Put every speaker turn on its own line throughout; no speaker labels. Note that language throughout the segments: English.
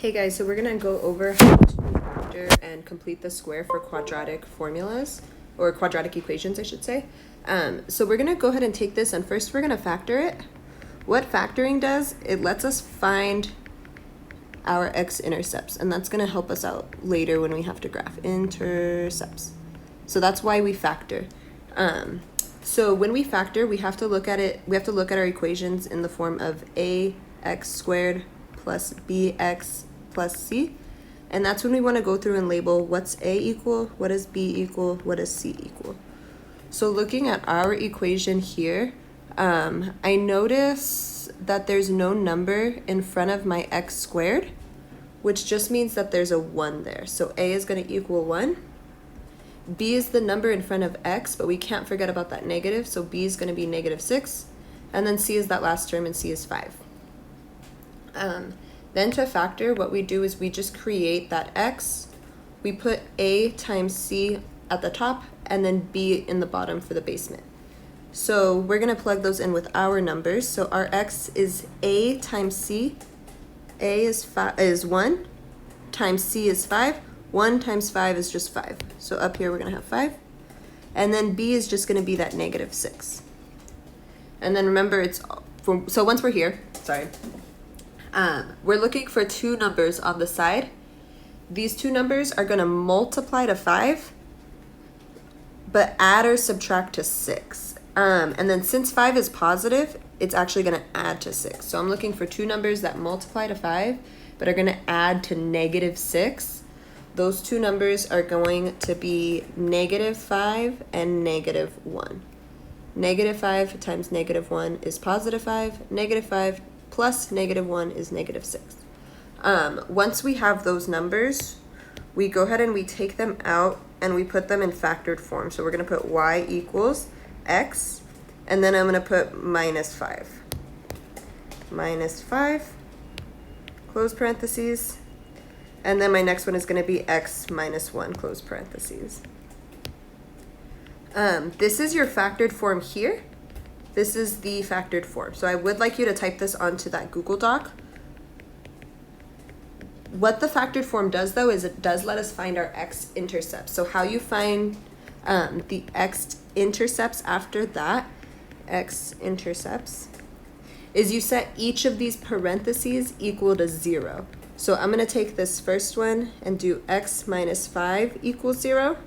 Hey guys, so we're going to go over how to factor and complete the square for quadratic formulas, or quadratic equations, I should say. So we're going to go ahead and take this, and first we're going to factor it. What factoring does, it lets us find our x-intercepts, and that's going to help us out later when we have to graph intercepts. So that's why we factor. So when we factor, we have to look at our equations in the form of ax squared plus bx plus c. And that's when we want to go through and label what's a equal, what is b equal, what is c equal. So looking at our equation here, I notice that there's no number in front of my x squared, which just means that there's a 1 there. So a is going to equal 1. B is the number in front of x, but we can't forget about that negative, so b is going to be -6. And then c is that last term, and c is 5. Then to factor, what we do is we just create that x. We put a times c at the top, and then b in the bottom for the basement. So we're going to plug those in with our numbers. So our x is a times c. A is 1 times c is 5. 1 times 5 is just 5. So up here we're going to have 5. And then b is just going to be that -6. And then remember, so once we're here, we're looking for two numbers on the side. These two numbers are going to multiply to 5, but add or subtract to 6. And then since 5 is positive, it's actually going to add to 6. So I'm looking for two numbers that multiply to 5, but are going to add to -6. Those two numbers are going to be -5 and -1. -5 times -1 is +5. -5 plus -1 is -6. Once we have those numbers, we go ahead and we take them out and we put them in factored form. So we're going to put y equals x, and then I'm going to put -5. -5, close parentheses. And then my next one is going to be x minus 1, close parentheses. This is your factored form here. This is the factored form. So I would like you to type this onto that Google Doc. What the factored form does, though, is it does let us find our x-intercepts. So how you find the x-intercepts after that, x-intercepts, is you set each of these parentheses equal to 0. So I'm going to take this first one and do x minus 5 equals 0.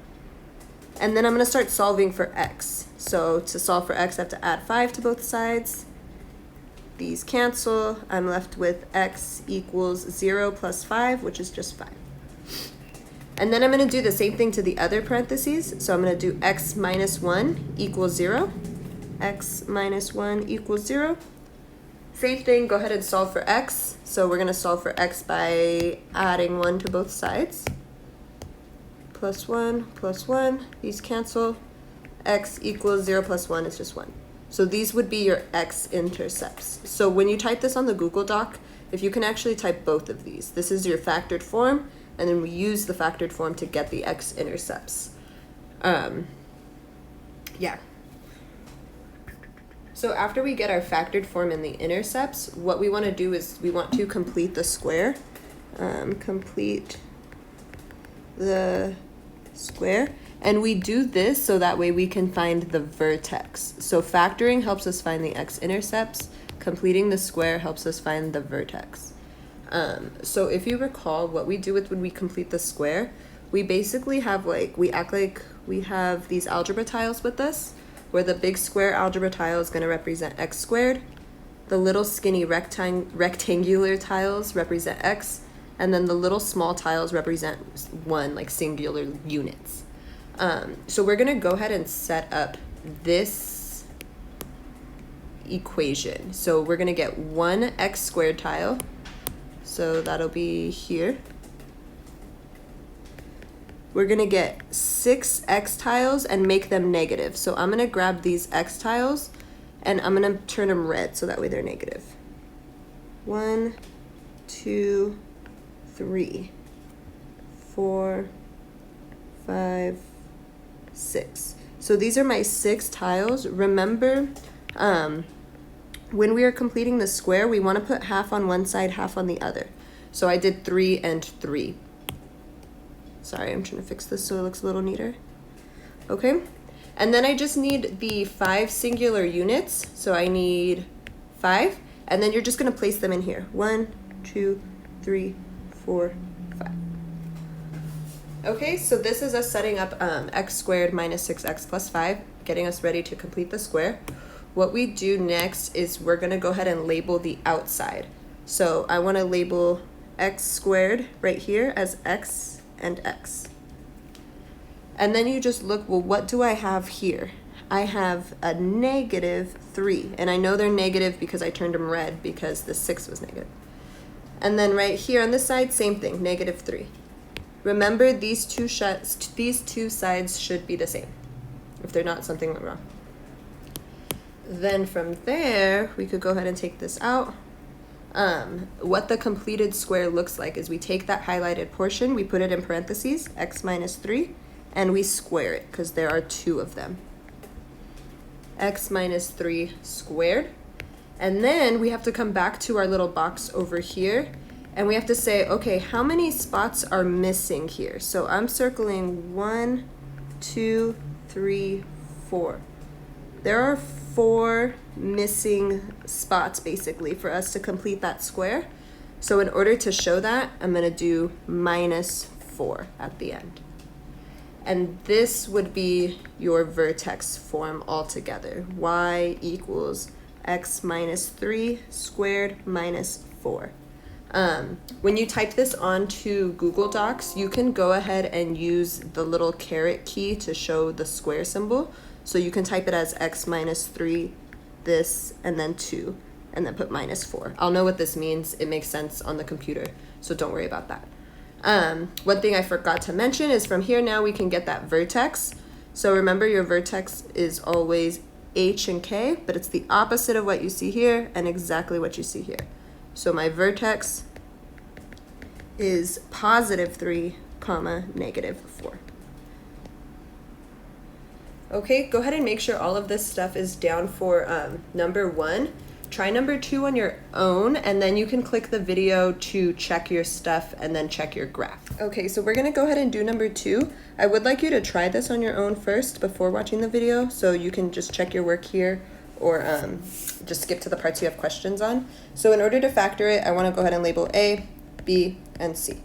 And then I'm going to start solving for x. So to solve for x, I have to add 5 to both sides. These cancel. I'm left with x equals 0 plus 5, which is just 5. And then I'm going to do the same thing to the other parentheses. So I'm going to do x minus 1 equals 0. X minus 1 equals 0. Same thing, go ahead and solve for x. So we're going to solve for x by adding 1 to both sides. Plus 1, these cancel. X equals 0 plus 1 is just 1. So these would be your x-intercepts. So when you type this on the Google Doc, if you can actually type both of these. This is your factored form, and then we use the factored form to get the x-intercepts. Yeah. So after we get our factored form and the intercepts, what we want to do is we want to complete the square. Complete the square. And we do this so that way we can find the vertex. So factoring helps us find the x-intercepts. Completing the square helps us find the vertex. So if you recall, what we do when we complete the square, we basically have we act like we have these algebra tiles with us, where the big square algebra tile is going to represent x squared, the little skinny rectangular tiles represent x, and then the little small tiles represent one, like singular units. So we're going to go ahead and set up this equation. So we're going to get one x squared tile, so that'll be here. We're going to get 6 x tiles and make them negative. So I'm going to grab these x tiles and I'm going to turn them red so that way they're negative. 1, 2, 3, 4, 5, 6. So these are my 6 tiles. Remember, when we are completing the square, we want to put half on one side, half on the other. So I did 3 and 3. Sorry, I'm trying to fix this so it looks a little neater. Okay, and then I just need the 5 singular units. So I need 5, and then you're just gonna place them in here. 1, 2, 3, 4, 5. Okay, so this is us setting up x squared minus 6x plus 5, getting us ready to complete the square. What we do next is we're gonna go ahead and label the outside. So I wanna label x squared right here as x and x. And then you just look, well, what do I have here? I have a -3, and I know they're negative because I turned them red because the 6 was negative. And then right here on this side, same thing, -3. Remember, these two sides should be the same. If they're not, something went wrong. Then from there, we could go ahead and take this out. What the completed square looks like is we take that highlighted portion, we put it in parentheses, x minus 3, and we square it because there are 2 of them. X minus 3 squared. And then we have to come back to our little box over here, and we have to say, okay, how many spots are missing here? So I'm circling 1, 2, 3, 4. There are 4 missing spots basically for us to complete that square. So in order to show that, I'm gonna do -4 at the end. And this would be your vertex form altogether. Y equals x minus 3 squared minus 4. When you type this onto Google Docs, you can go ahead and use the little caret key to show the square symbol. So you can type it as x minus 3, this, and then 2, and then put -4. I'll know what this means. It makes sense on the computer, so don't worry about that. One thing I forgot to mention is from here now we can get that vertex. So remember, your vertex is always h and k, but it's the opposite of what you see here and exactly what you see here. So my vertex is +3, -4. Okay, go ahead and make sure all of this stuff is down for number 1. Try number 2 on your own, and then you can click the video to check your stuff and then check your graph. Okay, so we're gonna go ahead and do number 2. I would like you to try this on your own first before watching the video, so you can just check your work here or just skip to the parts you have questions on. So in order to factor it, I wanna go ahead and label A, B, and C.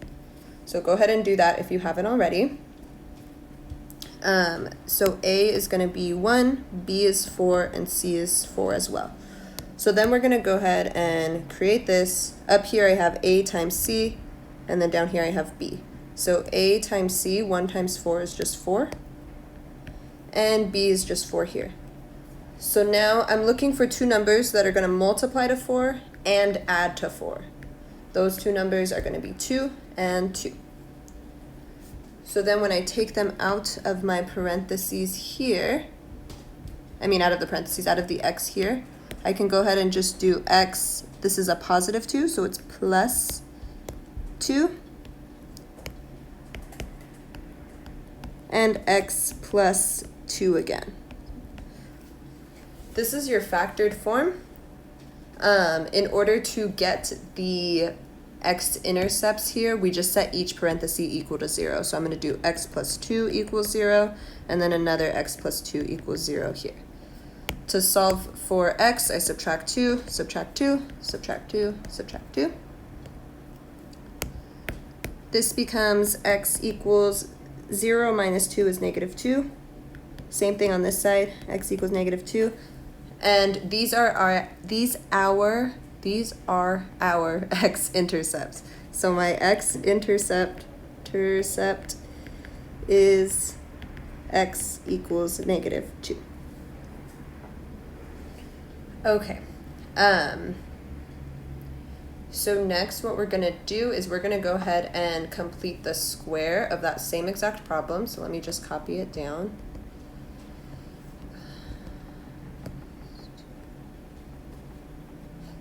So go ahead and do that if you haven't already. So A is gonna be 1, B is 4, and C is 4 as well. So then we're gonna go ahead and create this. Up here I have A times C, and then down here I have B. So A times C, 1 times 4 is just 4, and B is just 4 here. So now I'm looking for 2 numbers that are gonna multiply to 4 and add to 4. Those 2 numbers are gonna be 2 and 2. So then when I take them out of my parentheses here, out of the parentheses, out of the x here, I can go ahead and just do x, this is a +2, so it's +2, and x plus 2 again. This is your factored form. In order to get the x-intercepts here, we just set each parenthesis equal to 0. So I'm going to do x plus 2 equals 0, and then another x plus 2 equals 0 here. To solve for x, I subtract 2, subtract 2, subtract 2, subtract 2. This becomes x equals 0 minus 2 is -2. Same thing on this side, x equals -2. And these are our x-intercepts. So my x-intercept is x equals -2. Okay. So next what we're going to do is we're going to go ahead and complete the square of that same exact problem. So let me just copy it down.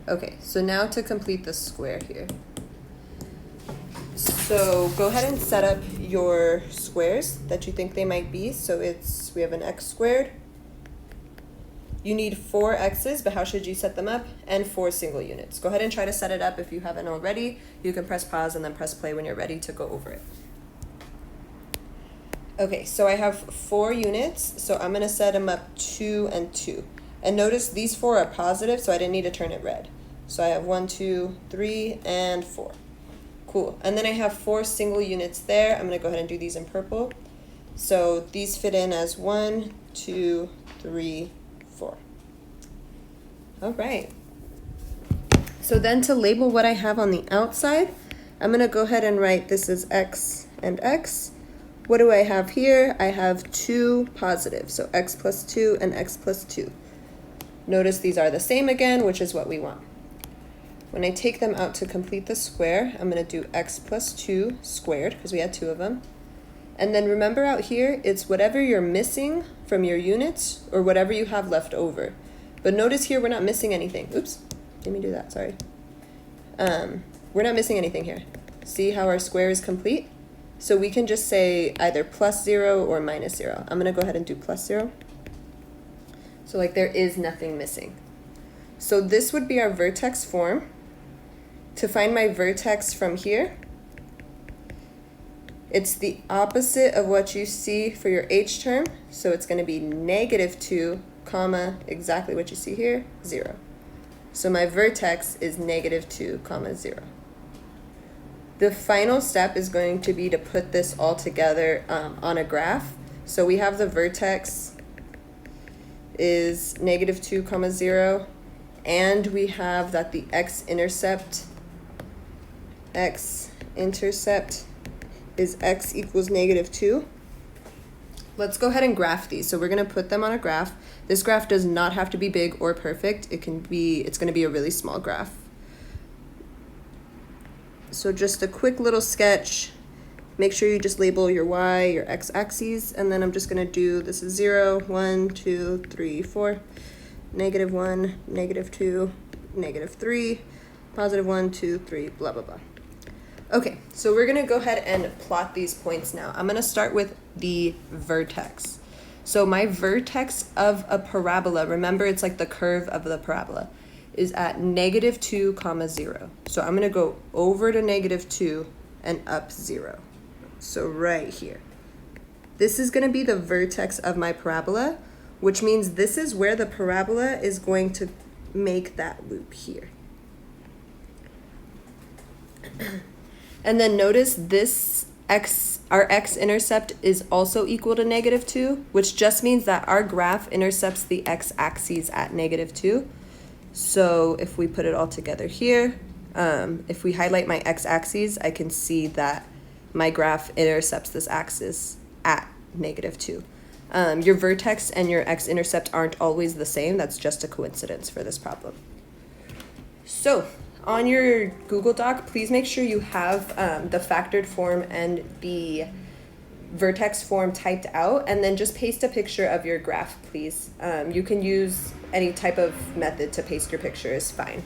Okay, so now to complete the square here. So go ahead and set up your squares that you think they might be. So we have an x squared, You need 4 x's, but how should you set them up? And 4 single units. Go ahead and try to set it up if you haven't already. You can press pause and then press play when you're ready to go over it. Okay, so I have 4 units, so I'm gonna set them up 2 and 2. And notice these 4 are positive, so I didn't need to turn it red. So I have 1, 2, 3, and 4. Cool, and then I have 4 single units there. I'm gonna go ahead and do these in purple. So these fit in as 1, 2, 3, 4. All right. So then to label what I have on the outside, I'm gonna go ahead and write this is x and x. What do I have here? I have 2 positives, so x plus 2 and x plus 2. Notice these are the same again, which is what we want. When I take them out to complete the square, I'm gonna do x plus 2 squared, because we had 2 of them. And then remember out here, it's whatever you're missing from your units or whatever you have left over. But notice here, we're not missing anything. Oops, didn't mean to do that, sorry. We're not missing anything here. See how our square is complete? So we can just say either plus 0 or minus 0. I'm gonna go ahead and do plus 0. So like there is nothing missing. So this would be our vertex form. To find my vertex from here, it's the opposite of what you see for your h term. So it's gonna be negative 2, comma, exactly what you see here, 0. So my vertex is negative 2, comma, 0. The final step is going to be to put this all together on a graph. So we have the vertex is negative 2, comma, 0, and we have that the x-intercept is x equals negative 2. Let's go ahead and graph these. So we're going to put them on a graph. This graph does not have to be big or perfect. It's going to be a really small graph. So just a quick little sketch. Make sure you just label your y, your x-axes, and then I'm just going to do, this is 0, 1, 2, 3, 4, negative 1, negative 2, negative 3, positive 1, 2, 3, blah, blah, blah. Okay, so we're going to go ahead and plot these points now. I'm going to start with the vertex. So my vertex of a parabola, remember it's like the curve of the parabola, is at negative 2, comma, 0. So I'm going to go over to negative 2 and up 0. So right here. This is going to be the vertex of my parabola, which means this is where the parabola is going to make that loop here. And then notice this our x-intercept is also equal to negative 2, which just means that our graph intercepts the x-axis at negative 2. So if we put it all together here, if we highlight my x-axis, I can see that my graph intercepts this axis at negative 2. Your vertex and your x-intercept aren't always the same. That's just a coincidence for this problem. So on your Google Doc, please make sure you have the factored form and the vertex form typed out, and then just paste a picture of your graph, please. You can use any type of method to paste your picture is fine.